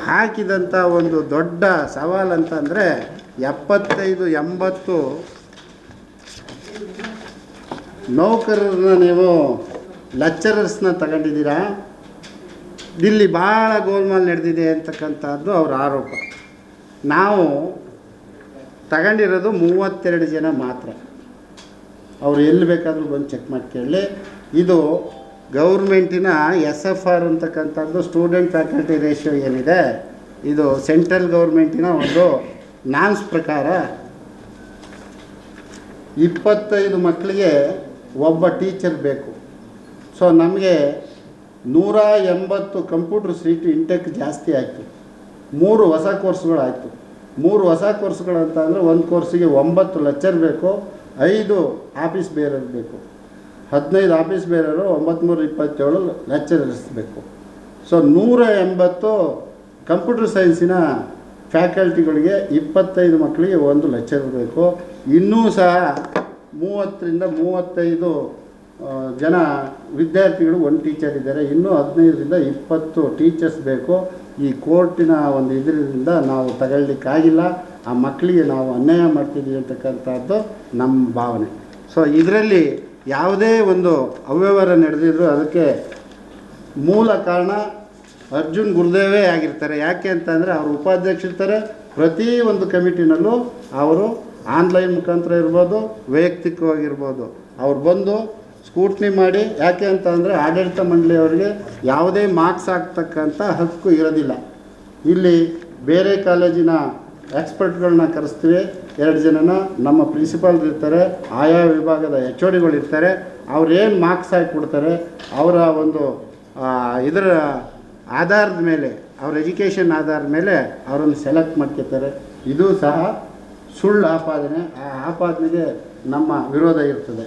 ಹಾಕಿದಂಥ ಒಂದು ದೊಡ್ಡ ಸವಾಲು ಅಂತಂದರೆ 75-80 ನೌಕರರನ್ನ ನೀವು ಲೆಕ್ಚರರ್ಸ್ನ ತಗೊಂಡಿದ್ದೀರಾ. ಇಲ್ಲಿ ಭಾಳ ಗೋಲ್ಮಾಲ್ ನಡೆದಿದೆ ಅಂತಕ್ಕಂಥದ್ದು ಅವರ ಆರೋಪ. ನಾವು ತಗೊಂಡಿರೋದು 32 ಜನ ಮಾತ್ರ. ಅವರು ಎಲ್ಲಿ ಬೇಕಾದರೂ ಬಂದು ಚೆಕ್ ಮಾಡಿ ಕೇಳಿ. ಇದು ಗೌರ್ಮೆಂಟಿನ SFR ಅಂತಕ್ಕಂಥದ್ದು ಸ್ಟೂಡೆಂಟ್ ಫ್ಯಾಕಲ್ಟಿ ರೇಷಿಯೋ ಏನಿದೆ, ಇದು ಸೆಂಟ್ರಲ್ ಗೌರ್ಮೆಂಟಿನ ಒಂದು ನಾಮ್ಸ್ ಪ್ರಕಾರ 25 ಮಕ್ಕಳಿಗೆ ಒಬ್ಬ ಟೀಚರ್ ಬೇಕು. ಸೊ ನಮಗೆ 180 ಕಂಪ್ಯೂಟರ್ ಸೀಟ್ ಇಂಟೆಕ್ ಜಾಸ್ತಿ ಆಯಿತು. 3 ಹೊಸ ಕೋರ್ಸ್ಗಳಾಯಿತು. 3 ಹೊಸ ಕೋರ್ಸ್ಗಳು ಅಂತ ಅಂದರೆ ಒಂದು ಕೋರ್ಸಿಗೆ 9 ಲೆಕ್ಚರ್ ಬೇಕು, 5 ಆಫೀಸ್ ಬೇರರ್ ಬೇಕು. 15 ಆಫೀಸ್ ಬೇರರು, 927 ಲೆಕ್ಚರರ್ಸ್ ಬೇಕು. ಸೊ 180 ಕಂಪ್ಯೂಟರ್ ಸೈನ್ಸಿನ ಫ್ಯಾಕಲ್ಟಿಗಳಿಗೆ 25 ಮಕ್ಕಳಿಗೆ 1 ಲೆಕ್ಚರರ್ ಬೇಕು. ಇನ್ನೂ ಸಹ 30-35 ಜನ ವಿದ್ಯಾರ್ಥಿಗಳು 1 ಟೀಚರ್ ಇದ್ದಾರೆ. ಇನ್ನೂ 15-20 ಟೀಚರ್ಸ್ ಬೇಕು. ಈ ಕೋರ್ಟಿನ ಒಂದು ಇದರಿಂದ ನಾವು ತಗೊಳ್ಳಿಕ್ಕಾಗಿಲ್ಲ. ಆ ಮಕ್ಕಳಿಗೆ ನಾವು ಅನ್ಯಾಯ ಮಾಡ್ತಿದ್ದೀವಿ ಅಂತಕ್ಕಂಥದ್ದು ನಮ್ಮ ಭಾವನೆ. ಸೊ ಇದರಲ್ಲಿ ಯಾವುದೇ ಒಂದು ಅವ್ಯವಹಾರ ನಡೆದಿದ್ರು ಅದಕ್ಕೆ ಮೂಲ ಕಾರಣ ಅರ್ಜುನ್ ಗುರುದೇವೇ ಆಗಿರ್ತಾರೆ. ಯಾಕೆ ಅಂತಂದರೆ ಅವರು ಉಪಾಧ್ಯಕ್ಷರಿರ್ತಾರೆ. ಪ್ರತಿ ಒಂದು ಕಮಿಟಿನಲ್ಲೂ ಅವರು ಆನ್ಲೈನ್ ಮುಖಾಂತರ ಇರ್ಬೋದು, ವೈಯಕ್ತಿಕವಾಗಿರ್ಬೋದು, ಅವ್ರು ಬಂದು ಸ್ಕೂಟ್ನಿ ಮಾಡಿ. ಯಾಕೆ ಅಂತಂದರೆ ಆಡಳಿತ ಮಂಡಳಿಯವರಿಗೆ ಯಾವುದೇ ಮಾರ್ಕ್ಸ್ ಹಾಕ್ತಕ್ಕಂಥ ಹಕ್ಕು ಇರೋದಿಲ್ಲ. ಇಲ್ಲಿ ಬೇರೆ ಕಾಲೇಜಿನ ಎಕ್ಸ್ಪರ್ಟ್ಗಳನ್ನ ಕರೆಸ್ತೀವಿ. 2 ಜನನ ನಮ್ಮ ಪ್ರಿನ್ಸಿಪಾಲ್ ಇರ್ತಾರೆ, ಆಯಾ ವಿಭಾಗದ HODಗಳು ಇರ್ತಾರೆ. ಅವ್ರೇನು ಮಾರ್ಕ್ಸ್ ಹಾಕಿಬಿಡ್ತಾರೆ, ಅವರ ಒಂದು ಇದರ ಆಧಾರದ ಮೇಲೆ, ಅವ್ರ ಎಜುಕೇಷನ್ ಆಧಾರದ ಮೇಲೆ ಅವರನ್ನು ಸೆಲೆಕ್ಟ್ ಮಾಡ್ಕೊತಾರೆ. ಇದು ಸಹ ಸುಳ್ಳು ಆಪಾದನೆ. ಆ ಆಪಾದನೆಗೆ ನಮ್ಮ ವಿರೋಧ ಇರ್ತದೆ.